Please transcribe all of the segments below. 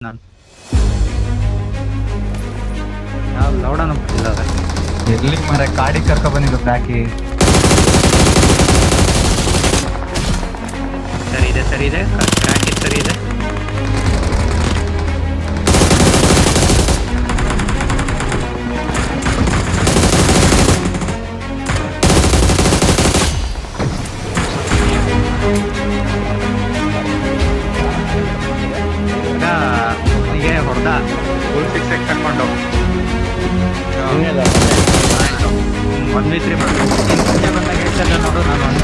ನಾನು ಯಾವ ಲೌಡನ ಬಿಟ್ಟಿಲ್ಲ ಎಲ್ಲಿ ಮರ ಕಾಡಿಗೆ ಕರ್ಕೊ ಬಂದಿದ್ದು ಬ್ಯಾಕಿ. ಸರಿ ಇದೆ ಕ್ರ್ಯಾಕ್ ಸರಿ ಇದೆ. ಅವನಿಗೆ ಹೊಡೆದ ಫುಲ್ 6 ಕರ್ಕೊಂಡು 1v3 ಮಾಡು. ನೀನು ಮುಂದೆ ಬಂದಾಗ ಹೇಳ್ತಲ್ಲ ನೋಡು. ನಾನು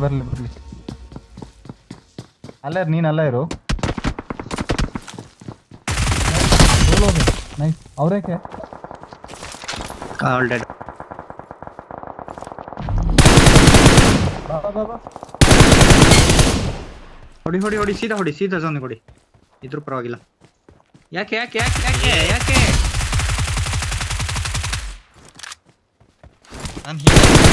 ಬರ್ಲಿ ಅಲ್ಲ ನೀನ್ ಅಲ್ಲ ಇರು. ನೈಸ್. ಅವ್ರೇಕೆ ಆಲ್ರೆಡಿ ಹೊಡಿ ಸೀದಾ ಜೋನ್ ಹೊಡಿ. ಇದ್ರೂ ಪರವಾಗಿಲ್ಲ. ಯಾಕೆ ನಾನು